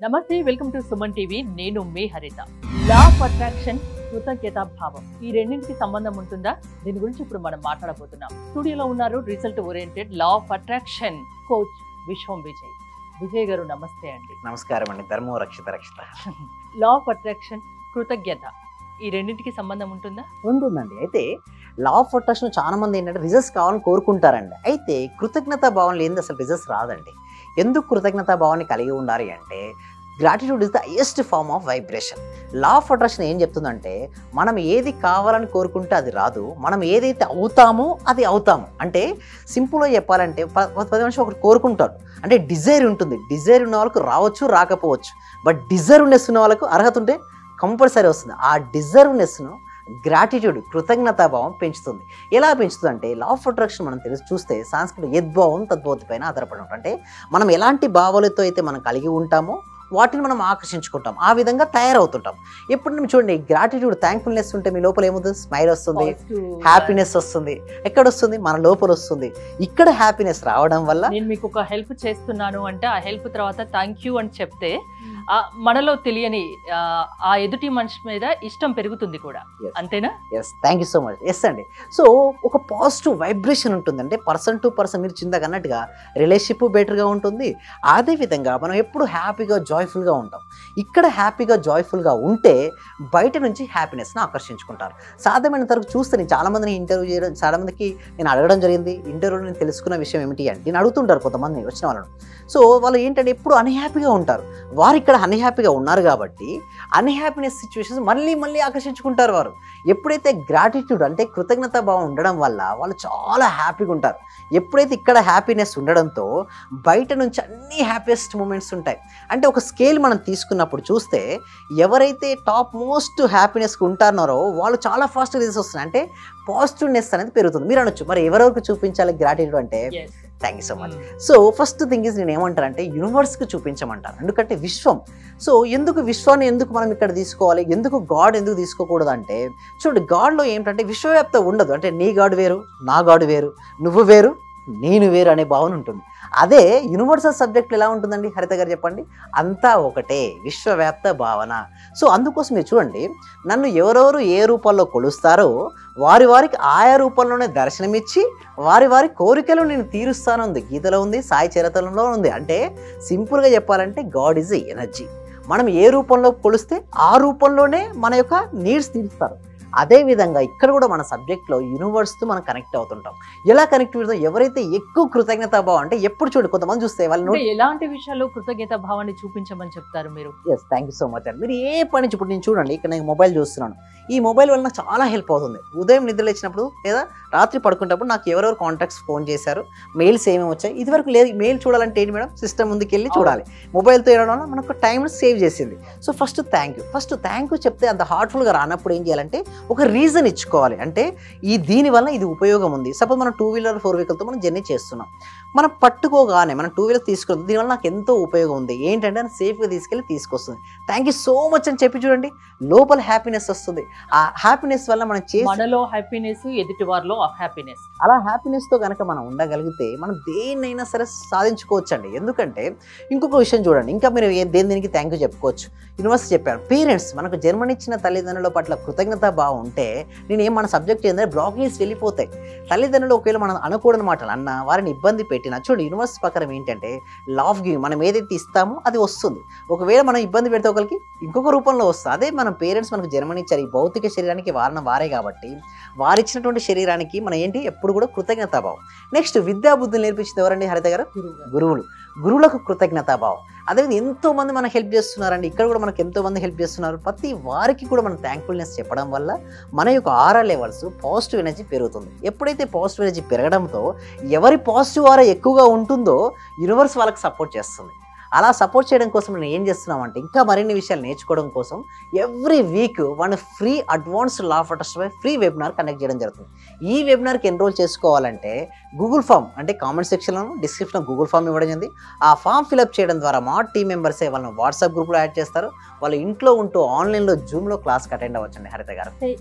నమస్తే, welcome to Suman TV. నేను మీ హరిత. లా ఆఫ్ అట్రాక్షన్, కృతజ్ఞతా భావం, ఈ రెండింటికి సంబంధం ఉంటుందా? దీని గురించి ఇప్పుడు మనం మాట్లాడబోతున్నాం. స్టూడియోలో ఉన్నారు result oriented law of attraction coach విశ్వం విజయ్. విజయ్ గారు నమస్తే అండి. నమస్కారం అండి. ధర్మో రక్షిత రక్షిత. లా ఆఫ్ అట్రాక్షన్, కృతజ్ఞత, ఈ రెండింటికి సంబంధం ఉంటుందా? ఉంటుందండి. అయితే లా ఆఫ్ అట్రాక్షన్ చాలా మంది ఏంటంటే రిజల్ట్స్ కావాలని కోరుకుంటారండి. అయితే కృతజ్ఞతా భావం లేనిది అసలు రిజల్ట్స్ రాదండి. ఎందుకు కృతజ్ఞతా భావాన్ని కలిగి ఉండాలి అంటే gratitude is the highest form of vibration. Law of attraction ఏం చెప్తుందంటే మనం ఏది కావాలని కోరుకుంటే అది రాదు, మనం ఏదైతే అవుతామో అది అవుతాము. అంటే సింపుల్గా చెప్పాలంటే 10 నిమిషం ఒకటి కోరుకుంటారు అంటే డిజైర్ ఉంటుంది. డిజైర్ ఉన్న వాళ్ళకు రావచ్చు, రాకపోవచ్చు. బట్ డిజర్వ్నెస్ ఉన్న వాళ్ళకు అర్హత ఉంటే కంపల్సరీ వస్తుంది. ఆ డిజర్వ్నెస్ను గ్రాటిట్యూడ్, కృతజ్ఞతాభావం పెంచుతుంది. ఎలా పెంచుతుంది అంటే లా ఆఫ్ అట్రాక్షన్ మనం చూస్తే సాంస్కృతిక యద్భావం తద్భావతి పైన ఆధారపడి ఉంటుంది. అంటే మనం ఎలాంటి భావాలతో అయితే మనం కలిగి ఉంటామో వాటిని మనం ఆకర్షించుకుంటాం, ఆ విధంగా తయారవుతుంటాం. ఎప్పుడు మేము చూడండి, గ్రాటిట్యూడ్, థ్యాంక్ఫుల్నెస్ ఉంటే మీ లోపల ఏమవుతుంది? స్మైల్ వస్తుంది, హ్యాపీనెస్ వస్తుంది. ఎక్కడ వస్తుంది? మన లోపల వస్తుంది. ఇక్కడ హ్యాపీనెస్ రావడం వల్ల నేను మీకు ఒక హెల్ప్ చేస్తున్నాను అంటే ఆ హెల్ప్ తర్వాత థ్యాంక్ యూ అని చెప్తే మనలో తెలియని ఆ ఎదుటి మనిషి మీద ఇష్టం పెరుగుతుంది కూడా. అంతేనా? Yes, thank you so much. Yes అండి. సో ఒక పాజిటివ్ వైబ్రేషన్ ఉంటుంది. అంటే పర్సన్ టు పర్సన్ మీరు చిందాక అన్నట్టుగా రిలేషన్షిప్ బెటర్గా ఉంటుంది. అదేవిధంగా మనం ఎప్పుడు హ్యాపీగా జాయ్ఫుల్గా ఉంటాం. ఇక్కడ హ్యాపీగా జాయ్ఫుల్గా ఉంటే బయట నుంచి హ్యాపీనెస్ని ఆకర్షించుకుంటారు. సాధ్యమైనంత వరకు చూస్తే నేను చాలామందిని ఇంటర్వ్యూ చేయడం, చాలామందికి నేను అడగడం జరిగింది. ఇంటర్వ్యూలో నేను తెలుసుకున్న విషయం ఏమిటి అంటే నేను అడుగుతుంటారు కొంతమంది వచ్చిన వాళ్ళను. సో వాళ్ళు ఏంటంటే ఎప్పుడు అన్హ్యాపీగా ఉంటారు. వారు ఇక్కడ అన్హ్యాపీగా ఉన్నారు కాబట్టి అన్హ్యాపీనెస్ సిచ్యువేషన్స్ మళ్ళీ ఆకర్షించుకుంటారు. వారు ఎప్పుడైతే గ్రాటిట్యూడ్ అంటే కృతజ్ఞతా భావం ఉండడం వల్ల వాళ్ళు చాలా హ్యాపీగా ఉంటారు. ఎప్పుడైతే ఇక్కడ హ్యాపీనెస్ ఉండడంతో బయట నుంచి అన్ని హ్యాపీయెస్ట్ మూమెంట్స్ ఉంటాయి. అంటే ఒక స్కేల్ మనం తీసుకున్నప్పుడు చూస్తే ఎవరైతే టాప్ మోస్ట్ హ్యాపీనెస్కి ఉంటారో వాళ్ళు చాలా ఫాస్ట్ రిజల్ట్స్ వస్తున్నాయి. అంటే పాజిటివ్నెస్ అనేది పెరుగుతుంది. మీరు అనొచ్చు, మరి ఎవరెవరికి చూపించాలి గ్రాటిట్యూడ్ అంటే? Thank you so much. So first thing is నేను ఏమంటానంటే యూనివర్స్కి చూపించమంటాను. ఎందుకంటే విశ్వం. సో ఎందుకు విశ్వాన్ని ఎందుకు మనం ఇక్కడ తీసుకోవాలి, ఎందుకు గాడ్ ఎందుకు తీసుకోకూడదు అంటే చూడండి, గాడ్లో ఏంటంటే విశ్వవ్యాప్తం ఉండదు. అంటే నీ గాడ్ వేరు, నా గాడ్ వేరు, నువ్వు వేరు, నేను వేరు అనే భావన ఉంటుంది. అదే యూనివర్సల్ సబ్జెక్ట్ ఎలా ఉంటుందండి హరిత గారు చెప్పండి? అంతా ఒకటే, విశ్వవ్యాప్త భావన. సో అందుకోసం మీరు చూడండి, నన్ను ఎవరెవరు ఏ రూపంలో కొలుస్తారో వారికి ఆయా రూపంలోనే దర్శనమిచ్చి వారి కోరికలు నేను తీరుస్తాను ఉంది. గీతలో ఉంది, సాయి చరిత్రలో ఉంది. అంటే సింపుల్గా చెప్పాలంటే గాడ్ ఈజ్ ఎ ఎనర్జీ. మనం ఏ రూపంలో కొలిస్తే ఆ రూపంలోనే మన యొక్క నీడ్స్ తీరుస్తారు. అదేవిధంగా ఇక్కడ కూడా మన సబ్జెక్ట్లో యూనివర్స్తో మనం కనెక్ట్ అవుతుంటాం. ఎలా కనెక్ట్ అవుతాం? ఎవరైతే ఎక్కువ కృతజ్ఞతా భావం అంటే ఎప్పుడు చూడండి, కొంతమంది చూస్తే వాళ్ళు ఎలాంటి విషయాల్లో కృతజ్ఞతా భావాన్ని చూపించమని చెప్తారు మీరు? Yes, thank you so much అండి. మీరు ఏ పని నుంచి ఇప్పుడు నేను చూడండి, ఇక్కడ నేను మొబైల్ చూస్తున్నాను. ఈ మొబైల్ వల్ల నాకు చాలా హెల్ప్ అవుతుంది. ఉదయం నిద్ర లేచినప్పుడు లేదా రాత్రి పడుకున్నప్పుడు నాకు ఎవరెవరు కాంటాక్ట్స్ ఫోన్ చేశారు, మెయిల్స్ ఏమేమి వచ్చాయి, ఇదివరకు లేదు. మెయిల్ చూడాలంటే ఏంటి మేడం? సిస్టమ్ ముందుకు వెళ్ళి చూడాలి. మొబైల్తో వేయడం వల్ల మనకు టైం సేవ్ చేసింది. సో ఫస్ట్ థ్యాంక్ యూ చెప్తే అంత హార్ట్ఫుల్గా రానప్పుడు ఏం చేయాలంటే ఒక రీజన్ ఇచ్చుకోవాలి. అంటే దీనివల్ల ఇది ఉపయోగం ఉంది. సపోజ్ మనం 2 వీలర్ 4 వెహికల్తో మనం జర్నీ చేస్తున్నాం. మనం పట్టుకోగానే మనం 2 వీలర్ తీసుకుంటాం, దీనివల్ల నాకు ఎంతో ఉపయోగం ఉంది ఏంటంటే సేఫ్గా తీసుకెళ్ళి తీసుకొస్తుంది. థ్యాంక్ యూ సో మచ్ అని చెప్పి చూడండి, లోపల హ్యాపీనెస్ వస్తుంది. ఆ హ్యాపీనెస్ వల్ల మనం మనలో హ్యాపీనెస్, ఎదుటి వారిలో హ్యాపీనెస్. అలా హ్యాపీనెస్తో కనుక మనం ఉండగలిగితే మనం దేన్నైనా సరే సాధించుకోవచ్చు అండి. ఎందుకంటే ఇంకొక విషయం చూడండి, ఇంకా మీరు దేనికి థ్యాంక్ యూ చెప్పుకోవచ్చు. యూనివర్స్ చెప్పాను, పేరెంట్స్ మనకు జన్మనిచ్చిన తల్లిదండ్రుల పట్ల కృతజ్ఞతా భావం ఉంటే మన సబ్జెక్ట్ ఏంటంటే బ్లాకేజ్ వెళ్ళిపోతాయి. తల్లిదండ్రులు ఒకవేళ మనం అనుకోవడం మాటలు అన్న వారిని ఇబ్బంది పెట్టినా చూడండి, యూనివర్స్ ప్రకారం ఏంటంటే లా ఆఫ్ గివింగ్, మనం ఏదైతే ఇస్తామో అది వస్తుంది. ఒకవేళ మనం ఇబ్బంది పెడితే ఒకరికి ఇంకొక రూపంలో వస్తుంది. అదే మన పేరెంట్స్ మనకు జన్మనిచ్చారు, ఈ భౌతిక శరీరానికి వారే కాబట్టి వారిచ్చినటువంటి శరీరానికి మనం ఏంటి ఎప్పుడు కూడా కృతజ్ఞతాభావం. నెక్స్ట్ విద్యాబుద్ధులు నేర్పించింది ఎవరండి హరిత గారు? గురువులకు కృతజ్ఞతాభావం. అదేవిధంగా ఎంతో మంది మనకు హెల్ప్ చేస్తున్నారండి. ఇక్కడ కూడా మనకు ఎంతో మంది హెల్ప్ చేస్తున్నారు. ప్రతి వారికి కూడా మనం థ్యాంక్ఫుల్నెస్ చెప్పడం వల్ల మన యొక్క ఆరా లెవెల్స్, పాజిటివ్ ఎనర్జీ పెరుగుతుంది. ఎప్పుడైతే పాజిటివ్ ఎనర్జీ పెరగడంతో ఎవరి పాజిటివ్ ఆరా ఎక్కువగా ఉంటుందో యూనివర్స్ వాళ్ళకి సపోర్ట్ చేస్తుంది. అలా సపోర్ట్ చేయడం కోసం నేను ఏం చేస్తున్నామంటే ఇంకా మరిన్ని విషయాలు నేర్చుకోవడం కోసం every week one free advanced law of attraction free webinar conduct చేయడం జరుగుతుంది. ఈ వెబినార్కి ఎన్రోల్ చేసుకోవాలంటే గూగుల్ ఫామ్ అంటే కామెంట్ సెక్షన్లో డిస్క్రిప్షన్లో గూగుల్ ఫామ్ ఇవ్వడం జరిగింది. ఆ ఫామ్ ఫిల్అప్ చేయడం ద్వారా మా టీం మెంబర్సే వాళ్ళని వాట్సాప్ గ్రూప్లో యాడ్ చేస్తారు. వాళ్ళు ఇంట్లో ఉంటూ ఆన్లైన్లో జూమ్లో క్లాస్కి అటెండ్ అవ్వచ్చండి హరిత గారు.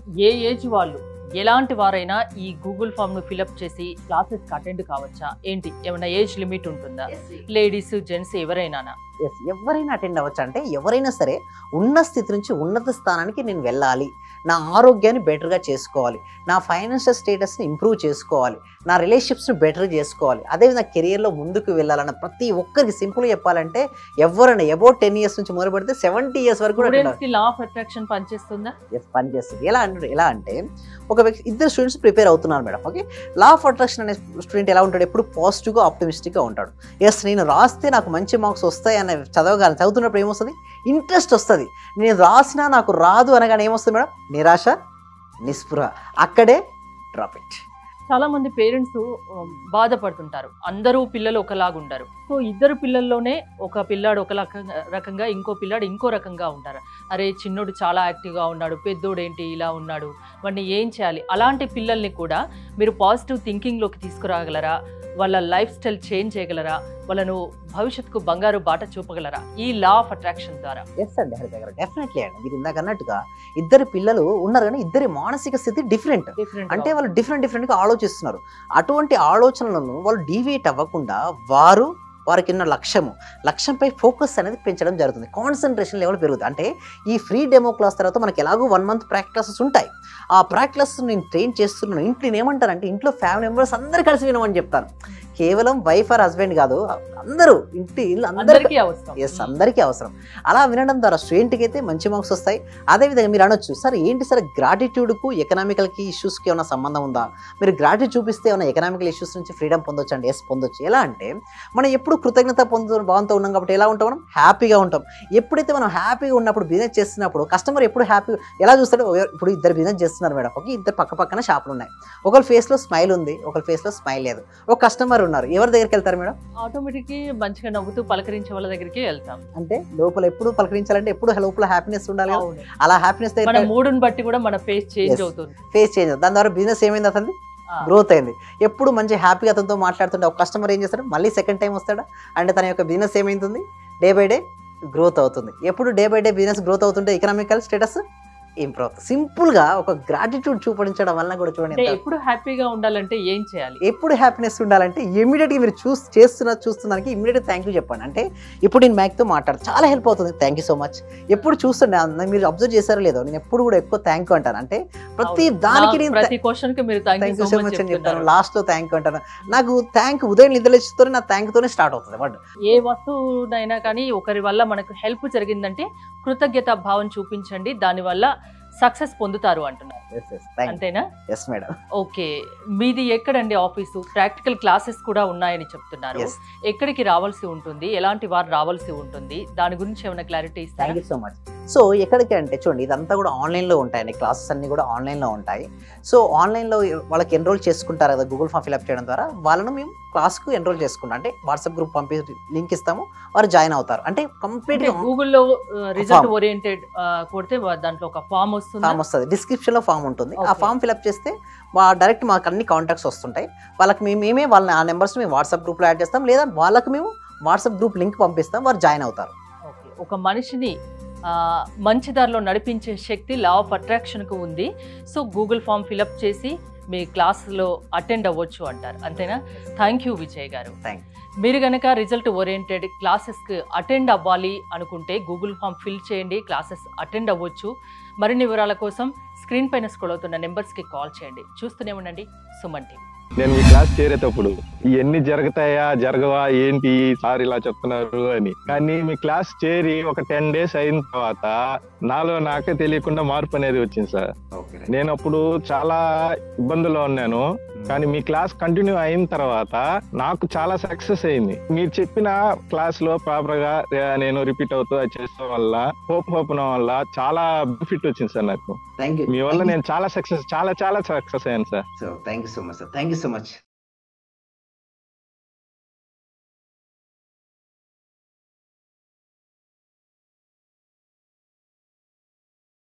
ఏ ఏజ్ వాళ్ళు ఎలాంటి వారైనా ఈ గూగుల్ ఫామ్ ను ఫిల్అప్ చేసి క్లాసెస్ అటెండ్ కావచ్చా? ఏంటి ఏమైనా ఏజ్ లిమిట్ ఉంటుందా? లేడీస్, జెంట్స్ ఎవరైనా? ఎవరైనా అటెండ్ అవ్వచ్చు. అంటే ఎవరైనా సరే ఉన్న స్థితి నుంచి ఉన్నత స్థానానికి నేను వెళ్ళాలి, నా ఆరోగ్యాన్ని బెటర్గా చేసుకోవాలి, నా ఫైనాన్షియల్ స్టేటస్ని ఇంప్రూవ్ చేసుకోవాలి, నా రిలేషన్షిప్స్ని బెటర్ చేసుకోవాలి, అదేవిధంగా కెరియర్లో ముందుకు వెళ్ళాలన్న ప్రతి ఒక్కరికి సింపుల్గా చెప్పాలంటే ఎవరైనా అబౌట్ 10 years నుంచి మొదలు పెడితే 70 years వరకు కూడా లా ఆఫ్ అట్రాక్షన్ పనిచేస్తుందా? పనిచేస్తుంది. ఎలా అంటే ఒక వ్యక్తి ఇద్దరు స్టూడెంట్స్ ప్రిపేర్ అవుతున్నారు madam. Okay, law of attraction అనే స్టూడెంట్ ఎలా ఉంటాడు, ఎప్పుడు పాజిటివ్గా ఆప్టిమిస్టిక్గా ఉంటాడు. నేను రాస్తే నాకు మంచి మార్క్స్ వస్తాయి అనే చదువుతున్నప్పుడు ఏమొస్తుంది, ఇంట్రెస్ట్ వస్తుంది. నేను రాసినా నాకు రాదు అనగానే ఏమొస్తుంది మేడం, నిరాశ, నిస్పృహ, అక్కడే డ్రాప్ ఇట్. చాలా మంది పేరెంట్స్ బాధపడుతుంటారు, అందరూ పిల్లలు ఒకలాగా ఉండరు. సో ఇద్దరు పిల్లల్లోనే ఒక పిల్లాడు ఒక రకంగా, ఇంకో పిల్లాడు ఇంకో రకంగా ఉంటారు. అరే చిన్నోడు చాలా యాక్టివ్గా ఉన్నాడు, పెద్దోడు ఏంటి ఇలా ఉన్నాడు, వాడిని ఏం చేయాలి? అలాంటి పిల్లల్ని కూడా మీరు పాజిటివ్ థింకింగ్లోకి తీసుకురాగలరా? వాళ్ళ లైఫ్ స్టైల్ చేంజ్ చేయగలరా? వాళ్ళను భవిష్యత్తుకు బంగారు బాట చూపగలరా ఈ లా ఆఫ్ అట్రాక్షన్ ద్వారా? ఎస్ అండి హరిత గారు, డెఫినెట్లీ అండి. మీరు ఇందాక అన్నట్టుగా ఇద్దరు పిల్లలు ఉన్నారు కానీ ఇద్దరి మానసిక స్థితి డిఫరెంట్. అంటే వాళ్ళు డిఫరెంట్గా ఆలోచిస్తున్నారు. అటువంటి ఆలోచనలను వాళ్ళు డీవియేట్ అవ్వకుండా వారికి ఉన్న లక్ష్యంపై ఫోకస్ అనేది పెంచడం జరుగుతుంది. కాన్సన్ట్రేషన్ లెవెల్ పెరుగుతుంది. అంటే ఈ ఫ్రీ డెమో క్లాస్ తర్వాత మనకి ఎలాగో 1 month ప్రాక్టీస్ క్లాసెస్ ఉంటాయి. ఆ ప్రాక్టీస్ క్లాస్ నేను ట్రైన్ చేస్తున్నాను. ఇంట్లో ఏమంటారంటే ఇంట్లో ఫ్యామిలీ మెంబర్స్ అందరు కలిసి వినమని చెప్తాను. కేవలం వైఫ్ ఆర్ హస్బెండ్ కాదు, అందరూ అందరికీ అవసరం. అలా వినడం ద్వారా స్టూడెంట్కి అయితే మంచి మార్క్స్ వస్తాయి. అదేవిధంగా మీరు అనొచ్చు, సార్ ఏంటి సార్ గ్రాటిట్యూడ్కు ఎకనామికల్కి ఇష్యూస్కి ఏమైనా సంబంధం ఉందా? మీరు గ్రాటిట్యూడ్ చూపిస్తే ఏమైనా ఎకనామికల్ ఇష్యూస్ నుంచి ఫ్రీడమ్ పొందొచ్చు అంటే ఎస్ పొందొచ్చు. ఎలా అంటే మనం ఎప్పుడు కృతజ్ఞత భావంతో ఉన్నాం కాబట్టి ఎలా ఉంటాం, మనం హ్యాపీగా ఉంటాం. ఎప్పుడైతే మనం హ్యాపీగా ఉన్నప్పుడు బిజినెస్ చేస్తున్నప్పుడు కస్టమర్ ఎప్పుడు హ్యాపీ ఎలా చూస్తాడు? ఇప్పుడు ఇద్దరు బిజినెస్ చేస్తున్నారు మేడం, ఓకే, ఇద్దరు పక్కన షాపులు ఉన్నాయి. ఒకరి ఫేస్లో స్మైల్ ఉంది, ఒకరి ఫేస్లో స్మైల్ లేదు. ఒక కస్టమర్ ఉన్నారు, ఎవరి దగ్గరికి వెళ్తారు మేడం? ఆటోమేటిక్గా మంచిగా నవ్వుతూ పలకరించే వాళ్ళ దగ్గరికి వెళ్తాం. అంటే లోపల ఎప్పుడు పలకరించాలంటే ఎప్పుడు లోపల హ్యాపీనెస్ ఉండాలి. అలా హ్యాపీనెస్ మన మూడుని బట్టి కూడా మన ఫేస్ చేంజ్ అవుతుంది. దాని ద్వారా బిజినెస్ ఏమైంది, అతనికి గ్రోత్ అయింది. ఎప్పుడు మంచి హ్యాపీగా అతనితో మాట్లాడుతుంటే ఒక కస్టమర్ ఏం చేస్తాడు, మళ్ళీ సెకండ్ టైం వస్తాడా అంటే తన యొక్క బిజినెస్ ఏమైంది, డే బై డే గ్రోత్ అవుతుంది. ఎప్పుడు day by day business growth అవుతుంటే ఎకనామికల్ స్టేటస్ ఇంప్రూవ్. సింపుల్ గా ఒక గ్రాటిట్యూడ్ చూపించడం వల్ల కూడా చూడండి, ఎప్పుడు హ్యాపీగా ఉండాలంటే ఏం చేయాలి, ఎప్పుడు హ్యాపీనెస్ ఉండాలంటే ఇమీడియట్ గా మీరు చూస్తున్నానికి ఇమీడియట్ థ్యాంక్ యూ చెప్పండి. అంటే ఇప్పుడు నేను మ్యాక్ తో మాట్లాడు చాలా హెల్ప్ అవుతుంది, థ్యాంక్ యూ సో మచ్. ఎప్పుడు చూస్తుండే మీరు అబ్జర్వ్ చేశారో లేదో, నేను ఎప్పుడు కూడా ఎక్కువ థ్యాంక్ యూ అంటాను. అంటే ప్రతి దానికి ప్రతి క్వశ్చన్ కి మీరు థ్యాంక్ యూ సో మచ్ అని చెప్తాను, లాస్ట్ లో థ్యాంక్ యూ అంటాను. నాకు థ్యాంక్ ఉదయం నిద్రలేస్తూనే నా థ్యాంక్ తోనే స్టార్ట్ అవుతుంది వర్డ్. ఏ వస్తువునైనా కానీ ఒకరి వల్ల మనకు హెల్ప్ జరిగిందంటే కృతజ్ఞత భావం చూపించండి, దానివల్ల సక్సెస్ పొందుతారు అంటున్నారు. అంతేనా? Yes madam. ఓకే, మీది ఎక్కడండి ఆఫీసు? ప్రాక్టికల్ క్లాసెస్ కూడా ఉన్నాయని చెప్తున్నారు. ఎక్కడికి రావాల్సి ఉంటుంది, ఎలాంటి వారు రావాల్సి ఉంటుంది, దాని గురించి ఏమైనా క్లారిటీ ఇస్తారా? Thank you so much. So ఎక్కడికి అంటే చూడండి, ఇదంతా కూడా ఆన్లైన్లో ఉంటాయండి, క్లాసెస్ అన్ని కూడా ఆన్లైన్లో ఉంటాయి. సో ఆన్లైన్లో వాళ్ళకి ఎన్రోల్ చేసుకుంటారు కదా గూగుల్ ఫామ్ ఫిల్అప్ చేయడం ద్వారా, వాళ్ళను మేము క్లాస్కు ఎన్రోల్ చేసుకుంటాం. అంటే వాట్సాప్ గ్రూప్ పంపి లింక్ ఇస్తాము, వారు జాయిన్ అవుతారు. అంటే కంప్లీట్ గూగుల్లో రిజల్ట్ ఓరియంటెడ్ కొడితే దాంట్లో ఒక ఫామ్ వస్తుంది, డిస్క్రిప్షన్ లో ఫామ్ ఉంటుంది. ఆ ఫామ్ ఫిల్అప్ చేస్తే డైరెక్ట్ మాకు అన్ని కాంటాక్ట్స్ వస్తుంటాయి. వాళ్ళకి మేమే వాళ్ళ ఆ నెంబర్స్ మేము వాట్సాప్ గ్రూప్లో యాడ్ చేస్తాం, లేదా వాళ్ళకి మేము వాట్సాప్ గ్రూప్ లింక్ పంపిస్తాం, వారు జాయిన్ అవుతారు. ఒక మనిషిని మంచి దారిలో నడిపించే శక్తి లా ఆఫ్ అట్రాక్షన్కు ఉంది. సో గూగుల్ ఫామ్ ఫిల్అప్ చేసి మీ క్లాస్లో అటెండ్ అవ్వచ్చు అంటారు, అంతేనా? థ్యాంక్ యూ విజయ్ గారు. మీరు కనుక రిజల్ట్ ఓరియంటెడ్ క్లాసెస్కి అటెండ్ అవ్వాలి అనుకుంటే గూగుల్ ఫామ్ ఫిల్ చేయండి, క్లాసెస్ అటెండ్ అవ్వచ్చు. మరిన్ని వివరాల కోసం స్క్రీన్ పైన స్క్రోల్ అవుతున్న నెంబర్స్కి కాల్ చేయండి. చూస్తూనే ఉండండి సుమన్ టీవీ. నేను మీ క్లాస్ చేరేటప్పుడు ఇవన్నీ జరుగుతాయా జరగవా ఏంటి సార్ ఇలా చెప్తున్నారు అని, కానీ మీ క్లాస్ చేరి ఒక 10 days అయిన తర్వాత నాలో నాకే తెలియకుండా మార్పు అనేది వచ్చింది సార్. నేను అప్పుడు చాలా ఇబ్బందుల్లో ఉన్నాను, కానీ మీ క్లాస్ కంటిన్యూ అయిన తర్వాత నాకు చాలా సక్సెస్ అయింది. మీరు చెప్పిన క్లాస్ లో ప్రాపర్ గా నేను రిపీట్ అవుతూ చేసిన వల్ల హోప్ వల్ల చాలా బెనిఫిట్ వచ్చింది సార్ నాకు. మీ వల్ల నేను చాలా సక్సెస్ అయ్యాను sir. Thank you so much.